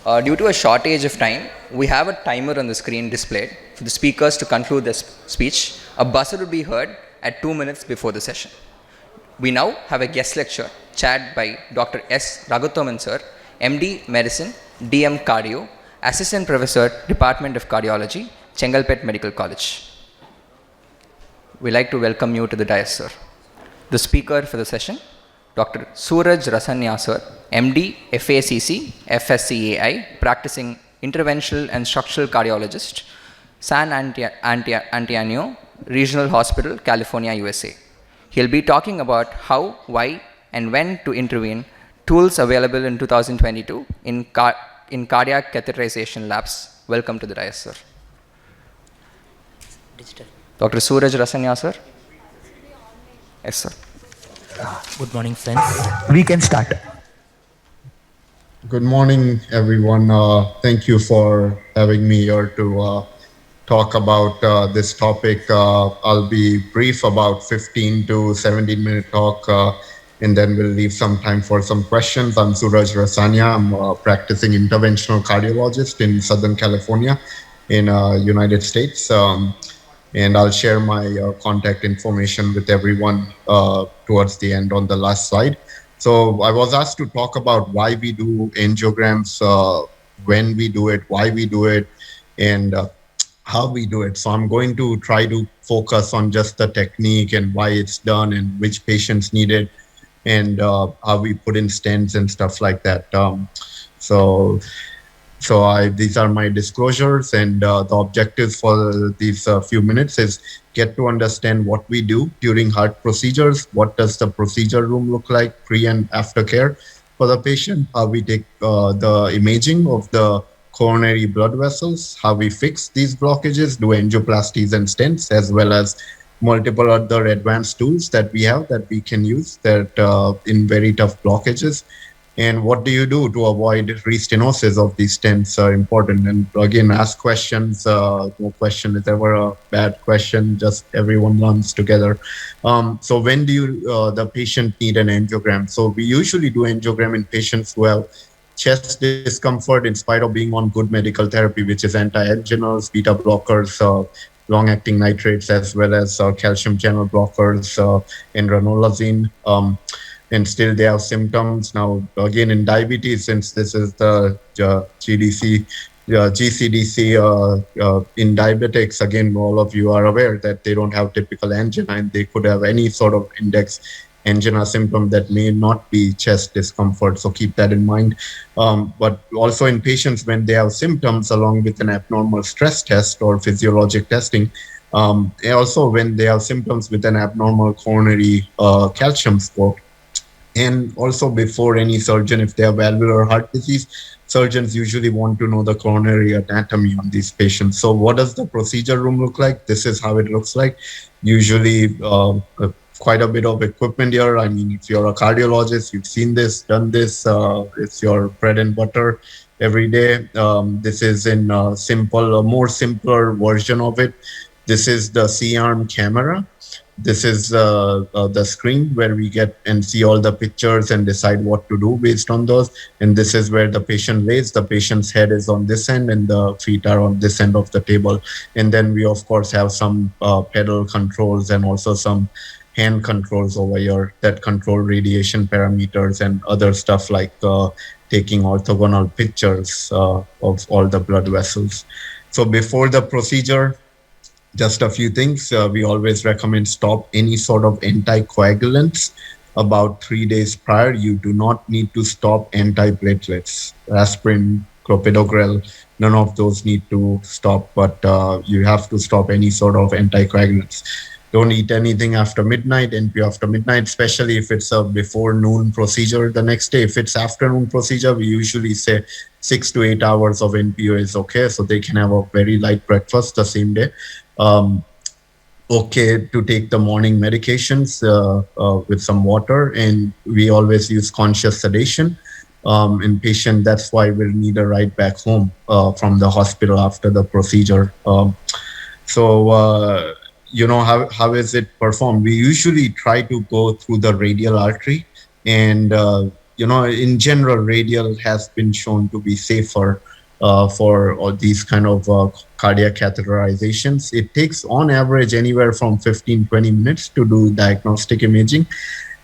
Due to a shortage of time, we have a timer on the screen displayed for the speakers to conclude their speech. A buzzer will be heard at 2 minutes before the session. We now have a guest lecture chaired by Dr. S. Raghuthaman sir, MD Medicine, DM Cardio, Assistant Professor, Department of Cardiology, Chengalpet Medical College. We'd like to welcome you to the dais, sir. The speaker for the session, Dr. Suraj Rasania sir, MD, FACC, FSCAI, practicing interventional and structural cardiologist, San Antonio Regional Hospital, California, USA. He'll be talking about how, why, and when to intervene, tools available in 2022 in Cardiac Catheterization Labs. Welcome to the dais, sir. Digital. Dr. Suraj Rasania, sir. Yes, sir. Good morning, friends. We can start. Good morning, everyone. Thank you for having me here to talk about this topic. I'll be brief, about 15 to 17-minute talk, and then we'll leave some time for some questions. I'm Suraj Rasania. I'm a practicing interventional cardiologist in Southern California in United States. And I'll share my contact information with everyone towards the end on the last slide. So I was asked to talk about why we do angiograms, when we do it, why we do it, and how we do it. So I'm going to try to focus on just the technique and why it's done and which patients need it, and how we put in stents and stuff like that. These are my disclosures, and the objectives for these few minutes is get to understand what we do during heart procedures, what does the procedure room look like, pre and after care for the patient, how we take the imaging of the coronary blood vessels, how we fix these blockages, do angioplasties and stents, as well as multiple other advanced tools that we have that we can use that in very tough blockages. And what do you do to avoid restenosis of these stents are important. And again, ask questions. No question is ever a bad question. Just everyone learns together. So when do the patient need an angiogram? So we usually do angiogram in patients who have chest discomfort in spite of being on good medical therapy, which is anti-anginals, beta blockers, long-acting nitrates, as well as calcium channel blockers and ranolazine. And still they have symptoms. Now, again, in diabetes, since this is the GCDC, in diabetics, again, all of you are aware that they don't have typical angina, and they could have any sort of index angina symptom that may not be chest discomfort. So keep that in mind. But also in patients, when they have symptoms along with an abnormal stress test or physiologic testing, also when they have symptoms with an abnormal coronary calcium score, and also before any surgeon, if they have valvular heart disease, surgeons usually want to know the coronary anatomy on these patients. So what does the procedure room look like? This is how it looks like. Usually quite a bit of equipment here. I mean, if you're a cardiologist, you've seen this, done this. It's your bread and butter every day. This is in a more simpler version of it. This is the C-arm camera. This is the screen where we get and see all the pictures and decide what to do based on those. And this is where the patient lays. The patient's head is on this end and the feet are on this end of the table. And then we, of course, have some pedal controls and also some hand controls over here that control radiation parameters and other stuff like taking orthogonal pictures of all the blood vessels. So before the procedure, just a few things. We always recommend stop any sort of anticoagulants about 3 days prior. You do not need to stop antiplatelets, aspirin, clopidogrel, none of those need to stop, but you have to stop any sort of anticoagulants. Don't eat anything after midnight, NP after midnight, especially if it's a before noon procedure the next day. If it's afternoon procedure, we usually say 6 to 8 hours of NPO is okay, so they can have a very light breakfast the same day. Okay to take the morning medications with some water, and we always use conscious sedation in patient. That's why we'll need a ride back home from the hospital after the procedure. You know, how is it performed? We usually try to go through the radial artery and in general, radial has been shown to be safer for all these kind of cardiac catheterizations. It takes on average anywhere from 15-20 minutes to do diagnostic imaging.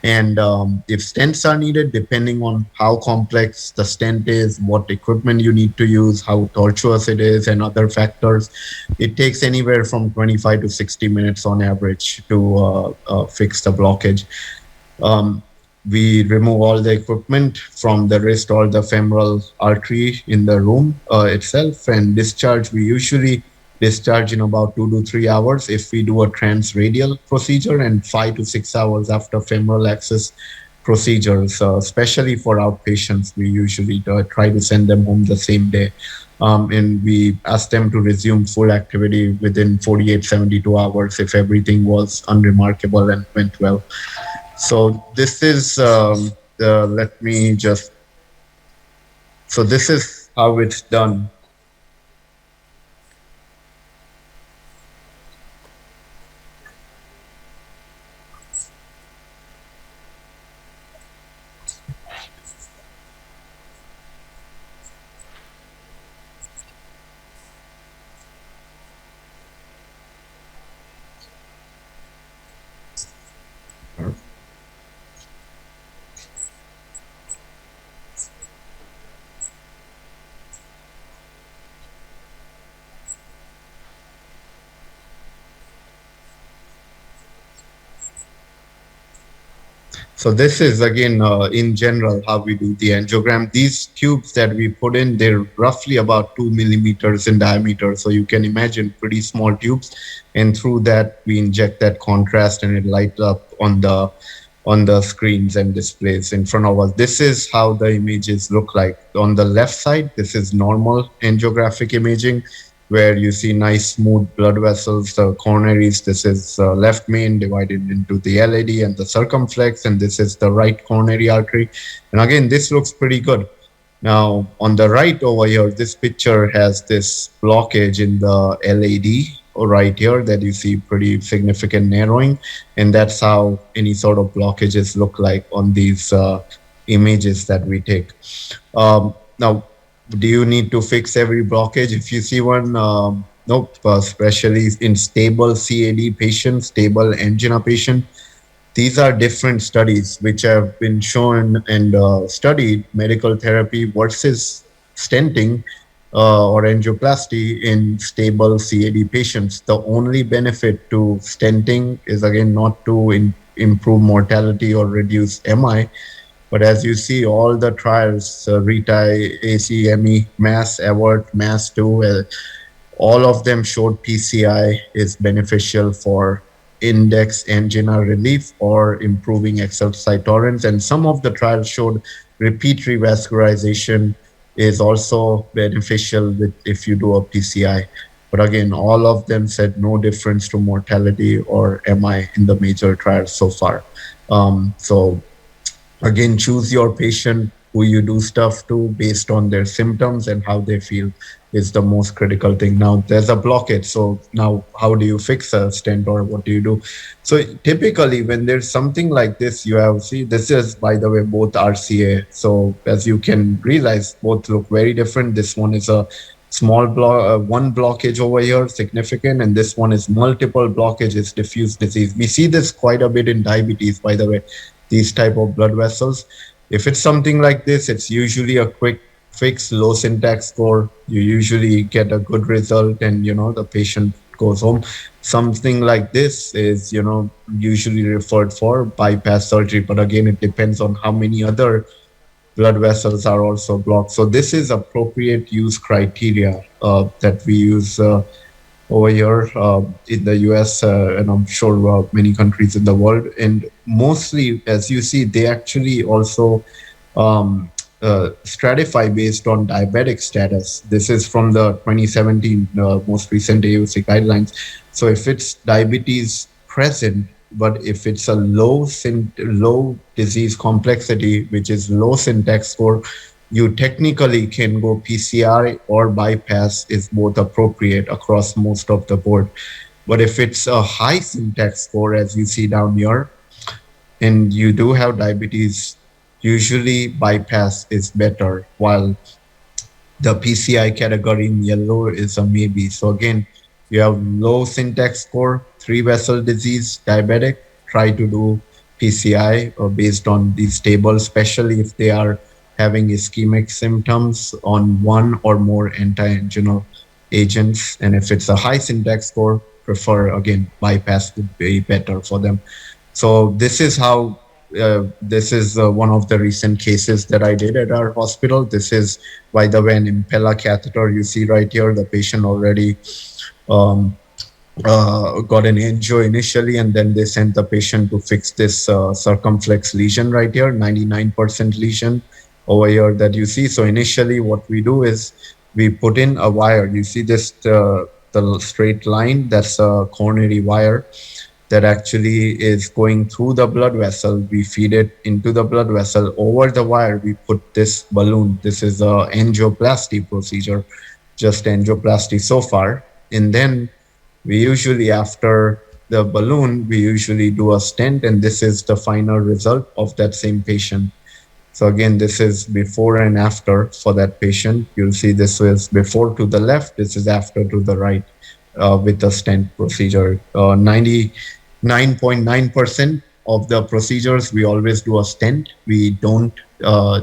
And if stents are needed, depending on how complex the stent is, what equipment you need to use, how tortuous it is, and other factors, it takes anywhere from 25 to 60 minutes on average to fix the blockage. Um, we remove all the equipment from the wrist or the femoral artery in the room itself, and discharge. We usually discharge in about 2 to 3 hours if we do a transradial procedure, and 5 to 6 hours after femoral access procedures. Especially for outpatients, we usually try to send them home the same day. And we ask them to resume full activity within 48-72 hours if everything was unremarkable and went well. So this is let me just. So this is how it's done. So this is again in general how we do the angiogram. These tubes that we put in, they're roughly about 2 millimeters in diameter. So you can imagine pretty small tubes, and through that we inject that contrast, and it lights up on the screens and displays in front of us. This is how the images look like. On the left side, this is normal angiographic imaging, where you see nice smooth blood vessels, the coronaries. This is left main divided into the LAD and the circumflex, and this is the right coronary artery. And again, this looks pretty good. Now, on the right over here, this picture has this blockage in the LAD right here that you see pretty significant narrowing. And that's how any sort of blockages look like on these images that we take. Now, do you need to fix every blockage? If you see one, nope, especially in stable CAD patient, stable angina patient, these are different studies which have been shown and studied medical therapy versus stenting or angioplasty in stable CAD patients. The only benefit to stenting is again not to improve mortality or reduce MI. But as you see, all the trials, RETI, ACME, MASS, AVERT, MASS2, all of them showed PCI is beneficial for index angina relief or improving exercise tolerance. And some of the trials showed repeat revascularization is also beneficial if you do a PCI. But again, all of them said no difference to mortality or MI in the major trials so far. So again, choose your patient who you do stuff to based on their symptoms and how they feel is the most critical thing. Now, there's a blockage. So now how do you fix a stent or what do you do? So typically when there's something like this, you have, see, this is, by the way, both RCA. So as you can realize, both look very different. This one is a small one blockage over here, significant, and this one is multiple blockages, diffuse disease. We see this quite a bit in diabetes, by the way, these type of blood vessels. If it's something like this, it's usually a quick fix, low syntax score. You usually get a good result and, the patient goes home. Something like this is, usually referred for bypass surgery. But again, it depends on how many other blood vessels are also blocked. So this is appropriate use criteria that we use over here in the US, and I'm sure many countries in the world. And mostly, as you see, they actually also stratify based on diabetic status. This is from the 2017 most recent AUC guidelines. So if it's diabetes present, but if it's a low disease complexity, which is low syntax score, you technically can go PCR or bypass is both appropriate across most of the board. But if it's a high syntax score, as you see down here, and you do have diabetes, usually bypass is better, while the PCI category in yellow is a maybe. So again, you have low syntax score, three vessel disease, diabetic, try to do PCI based on these tables, especially if they are having ischemic symptoms on one or more anti-anginal agents. And if it's a high syntax score, prefer again, bypass would be better for them. So this is how this is one of the recent cases that I did at our hospital. This is, by the way, an Impella catheter. You see right here, the patient already um, got an angio initially, and then they sent the patient to fix this circumflex lesion right here, 99% lesion over here that you see. So initially what we do is we put in a wire. You see this, the straight line, that's a coronary wire that actually is going through the blood vessel. We feed it into the blood vessel. Over the wire, we put this balloon. This is a angioplasty procedure, just angioplasty so far. And then we usually, after the balloon, we usually do a stent, and this is the final result of that same patient. So again, this is before and after for that patient. You'll see this is before to the left, this is after to the right with the stent procedure. 99.9% of the procedures, we always do a stent. We don't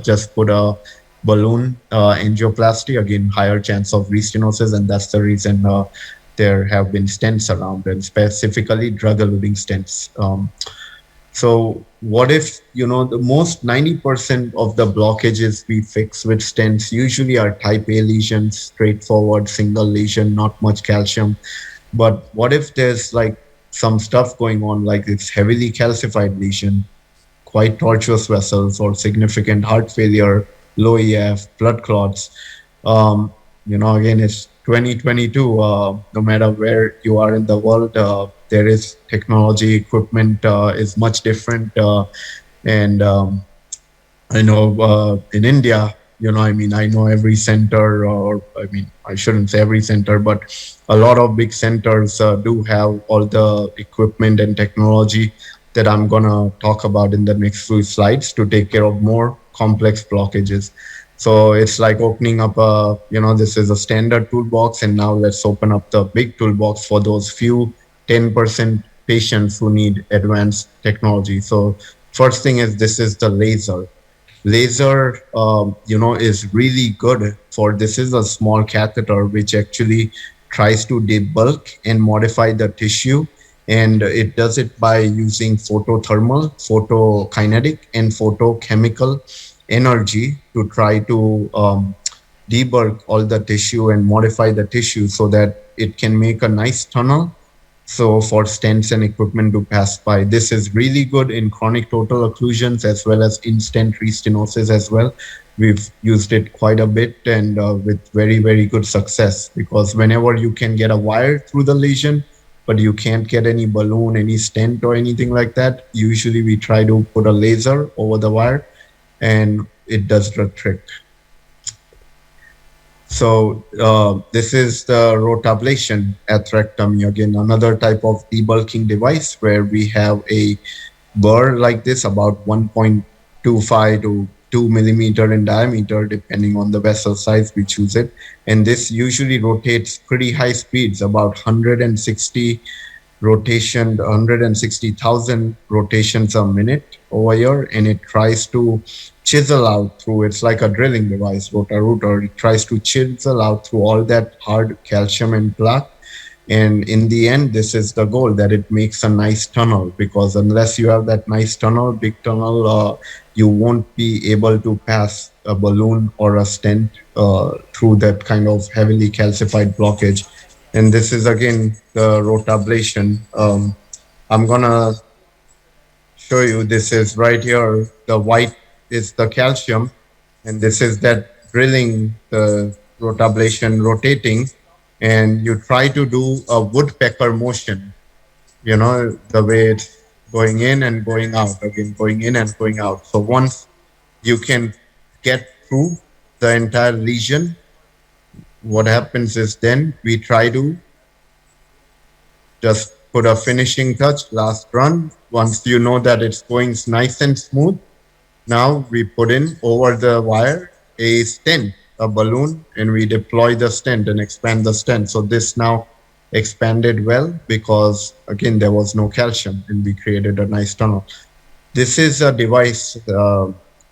just put a balloon angioplasty. Again, higher chance of restenosis, and that's the reason there have been stents around, and specifically drug-eluting stents. So what if, the most 90% of the blockages we fix with stents usually are type A lesions, straightforward single lesion, not much calcium. But what if there's like some stuff going on, like it's heavily calcified lesion, quite tortuous vessels, or significant heart failure, low EF, blood clots? Again, it's 2022. No matter where you are in the world, there is technology, equipment is much different. And I know in India, I know every center, or I shouldn't say every center, but a lot of big centers do have all the equipment and technology that I'm going to talk about in the next few slides to take care of more complex blockages. So it's like opening up this is a standard toolbox, and now let's open up the big toolbox for those few 10% patients who need advanced technology. So first thing is, this is the laser. Laser, is really good for, this is a small catheter which actually tries to debulk and modify the tissue. And it does it by using photothermal, photokinetic, and photochemical energy to try to debulk all the tissue and modify the tissue so that it can make a nice tunnel. So for stents and equipment to pass by, this is really good in chronic total occlusions as well as in-stent restenosis as well. We've used it quite a bit, and with very, very good success, because whenever you can get a wire through the lesion, but you can't get any balloon, any stent or anything like that, usually we try to put a laser over the wire, and it does the trick. So this is the rotablation atherectomy. Again, another type of debulking device where we have a burr like this, about 1.25 to 2 millimeter in diameter, depending on the vessel size we choose it. And this usually rotates pretty high speeds, about 160,000 rotations a minute over here, and it tries to chisel out through, it's like a drilling device, rotor. It tries to chisel out through all that hard calcium and plaque. And in the end, this is the goal, that it makes a nice tunnel, because unless you have that nice tunnel, big tunnel, you won't be able to pass a balloon or a stent through that kind of heavily calcified blockage. And this is again the rotablation. I'm gonna show you, this is right here, the white is the calcium, and this is that drilling, the rotablation rotating, and you try to do a woodpecker motion, the way it's going in and going out, again, going in and going out. So once you can get through the entire lesion, what happens is then we try to just put a finishing touch, last run. Once you know that it's going nice and smooth, Now we put in over the wire a stent, a balloon, and we deploy the stent and expand the stent. So this now expanded well because again there was no calcium and we created a nice tunnel. This is a device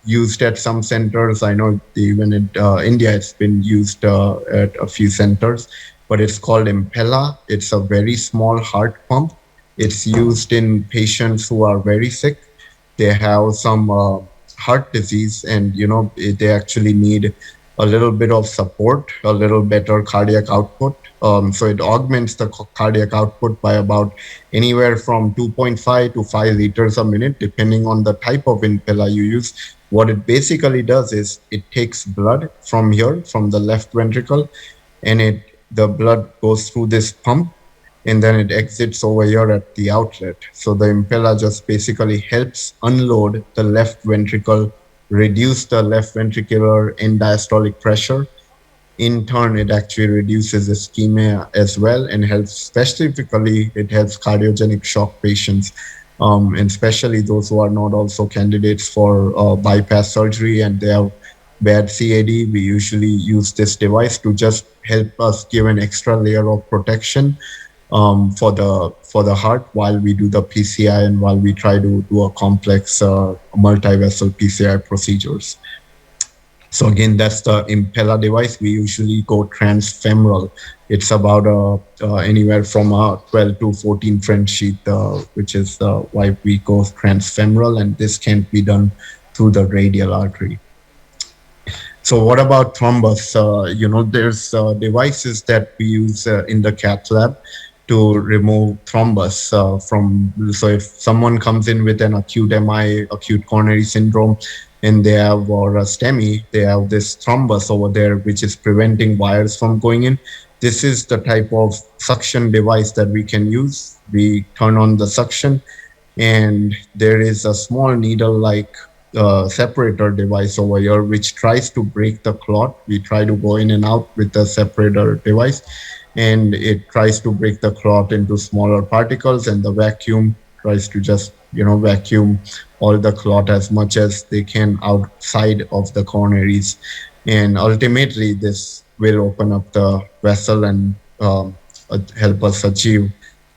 used at some centers. I know even in India it's been used at a few centers, but it's called Impella. It's a very small heart pump. It's used in patients who are very sick. They have some heart disease, and they actually need a little bit of support, a little better cardiac output. So it augments the cardiac output by about anywhere from 2.5 to 5 liters a minute, depending on the type of Impella you use. What it basically does is it takes blood from here, from the left ventricle, and the blood goes through this pump, and then it exits over here at the outlet. So the Impella just basically helps unload the left ventricle, reduce the left ventricular end diastolic pressure. In turn, it actually reduces ischemia as well and helps, specifically, it helps cardiogenic shock patients, and especially those who are not also candidates for bypass surgery and they have bad CAD. We usually use this device to just help us give an extra layer of protection for the heart while we do the PCI and while we try to do a complex multi-vessel PCI procedures. So again, that's the Impella device. We usually go transfemoral. It's about anywhere from a 12 to 14 French sheath, which is why we go transfemoral, and this can't be done through the radial artery. So what about thrombus? There's devices that we use in the cath lab to remove thrombus from. So if someone comes in with an acute MI, acute coronary syndrome, and they have, or a STEMI, they have this thrombus over there, which is preventing wires from going in. This is the type of suction device that we can use. We turn on the suction, and there is a small needle-like separator device over here, which tries to break the clot. We try to go in and out with the separator device, and it tries to break the clot into smaller particles, and the vacuum tries to just vacuum all the clot as much as they can outside of the coronaries, and ultimately this will open up the vessel and help us achieve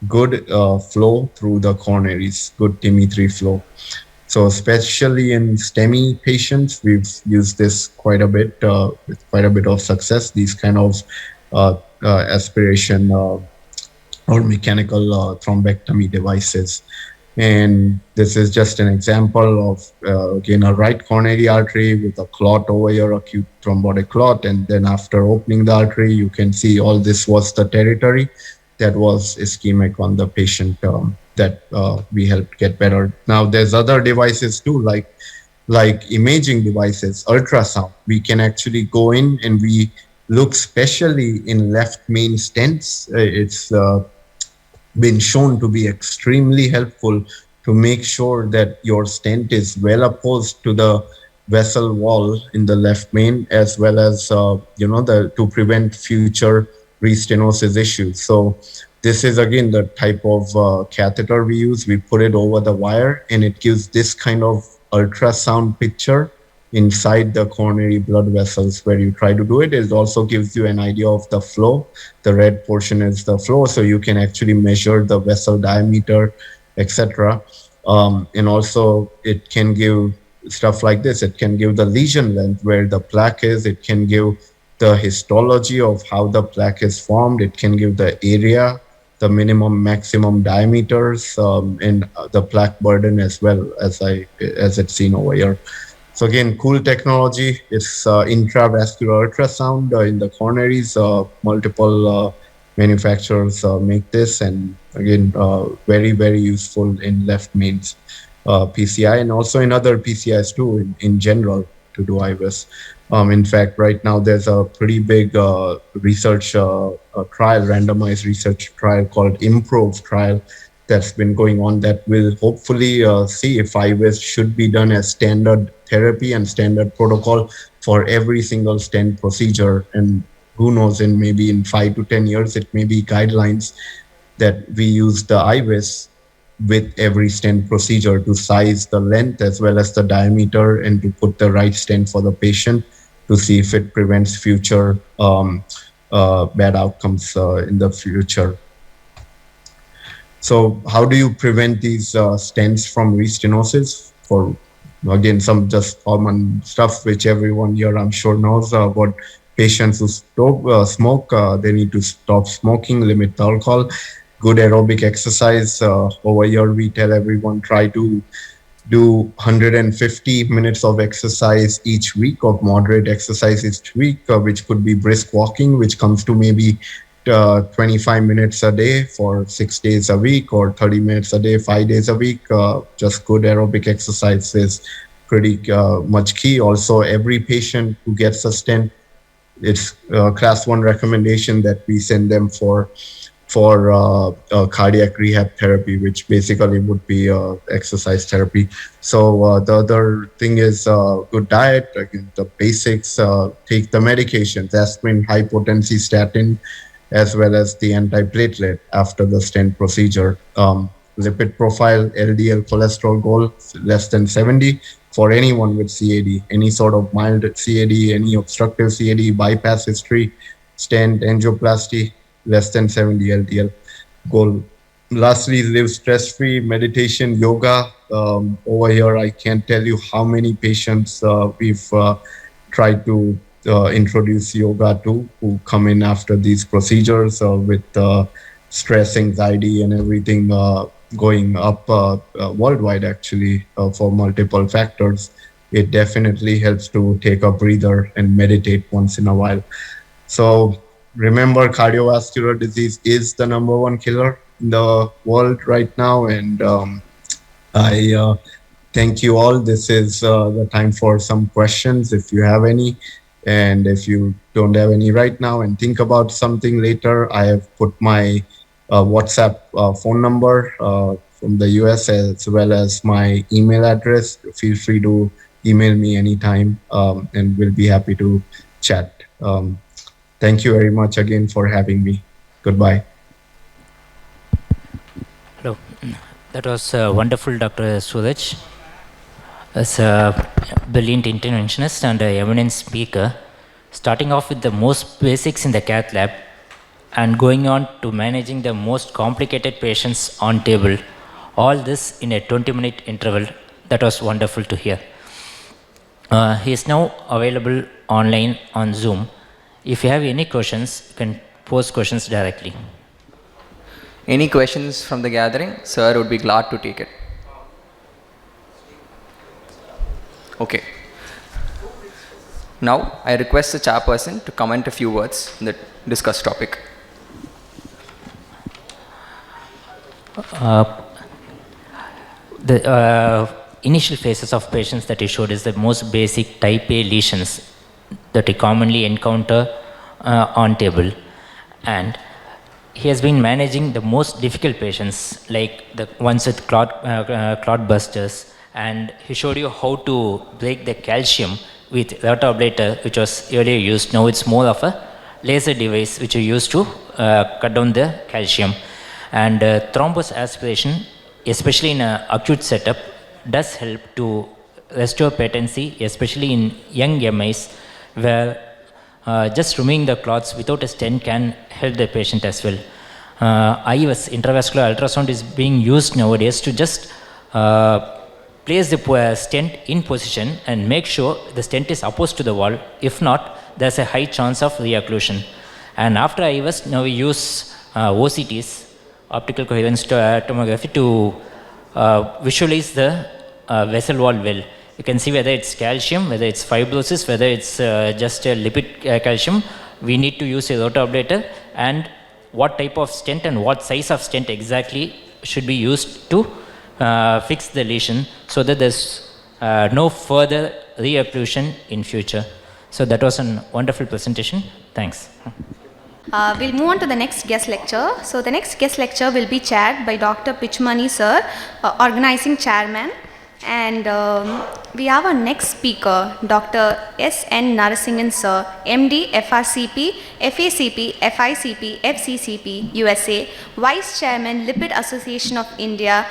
good flow through the coronaries, good TIMI3 flow. So especially in STEMI patients, we've used this quite a bit with quite a bit of success. These kind of aspiration or mechanical thrombectomy devices. And this is just an example of, again, a right coronary artery with a clot over here, acute thrombotic clot. And then after opening the artery, you can see all this was the territory that was ischemic on the patient that we helped get better. Now, there's other devices too, like imaging devices, ultrasound. We can actually go in and we look specially in left main stents. It's been shown to be extremely helpful to make sure that your stent is well opposed to the vessel wall in the left main, as well as to prevent future restenosis issues. So this is again the type of catheter we use. We put it over the wire, and it gives this kind of ultrasound picture inside the coronary blood vessels where you try to do it. It also gives you an idea of the flow. The red portion is the flow, so you can actually measure the vessel diameter, etc. And also it can give stuff like this. It can give the lesion length, where the plaque is. It can give the histology of how the plaque is formed. It can give the area, the minimum, maximum diameters, and the plaque burden as well, as it's seen over here. So again, cool technology. It's intravascular ultrasound in the coronaries. Multiple manufacturers make this, and again, very, very useful in left mains PCI, and also in other PCIs too, in general, to do IVUS. In fact, right now there's a pretty big research trial, randomized research trial called IMPROVE trial, that's been going on, that will hopefully see if IVUS should be done as standard therapy and standard protocol for every single stent procedure. And who knows, maybe in 5 to 10 years, it may be guidelines that we use the IVUS with every stent procedure to size the length as well as the diameter and to put the right stent for the patient to see if it prevents future bad outcomes in the future. So how do you prevent these stents from restenosis? For again, some just common stuff which everyone here I'm sure knows about. Patients who smoke, they need to stop smoking, limit the alcohol, good aerobic exercise. Over here, we tell everyone try to do 150 minutes of exercise each week, of moderate exercise each week, which could be brisk walking, which comes to maybe 25 minutes a day for 6 days a week, or 30 minutes a day, 5 days a week. Just good aerobic exercise is pretty much key. Also, every patient who gets a stent, it's class 1 recommendation that we send them for cardiac rehab therapy, which basically would be exercise therapy. So the other thing is good diet, again, the basics, take the medications, aspirin, high potency statin, as well as the antiplatelet after the stent procedure. Lipid profile, LDL cholesterol goal less than 70 for anyone with CAD, any sort of mild CAD, any obstructive CAD, bypass history, stent, angioplasty, less than 70 LDL goal. Lastly, live stress-free, meditation, yoga. Over here, I can't tell you how many patients we've tried to introduce yoga to, who come in after these procedures with stress, anxiety, and everything going up worldwide, actually, for multiple factors. It definitely helps to take a breather and meditate once in a while. So remember, cardiovascular disease is the #1 killer in the world right now. And I thank you all. This is the time for some questions, if you have any. And if you don't have any right now and think about something later, I have put my WhatsApp phone number from the US, as well as my email address. Feel free to email me anytime, and we'll be happy to chat. Thank you very much again for having me. Goodbye. Hello. That was wonderful, Dr. Suraj. As a brilliant interventionist and a eminent speaker, starting off with the most basics in the cath lab and going on to managing the most complicated patients on table, all this in a 20-minute interval. That was wonderful to hear. He is now available online on Zoom. If you have any questions, you can post questions directly. Any questions from the gathering? Sir would be glad to take it. Okay. Now, I request the chairperson to comment a few words on the discussed topic. The initial phases of patients that he showed is the most basic type A lesions that we commonly encounter on table. And he has been managing the most difficult patients, like the ones with clot busters. And he showed you how to break the calcium with rotablator, which was earlier used. Now it's more of a laser device which you use to cut down the calcium. And thrombus aspiration, especially in an acute setup, does help to restore patency, especially in young MIs, where just removing the clots without a stent can help the patient as well. IVS, intravascular ultrasound, is being used nowadays to just place the stent in position and make sure the stent is opposed to the wall. If not, there's a high chance of reocclusion. And after IVS, now we use OCTs, optical coherence tomography, to visualize the vessel wall well. You can see whether it's calcium, whether it's fibrosis, whether it's just a lipid calcium. We need to use a rotablator, and what type of stent and what size of stent exactly should be used to fix the lesion, so that there's no further reocclusion in future. So that was a wonderful presentation. Thanks. We'll move on to the next guest lecture. So the next guest lecture will be chaired by Dr. Pichmani sir, organizing chairman. And we have our next speaker, Dr. S.N. Narasingan sir, MD, FRCP, FACP, FICP, FCCP, USA, Vice Chairman, Lipid Association of India,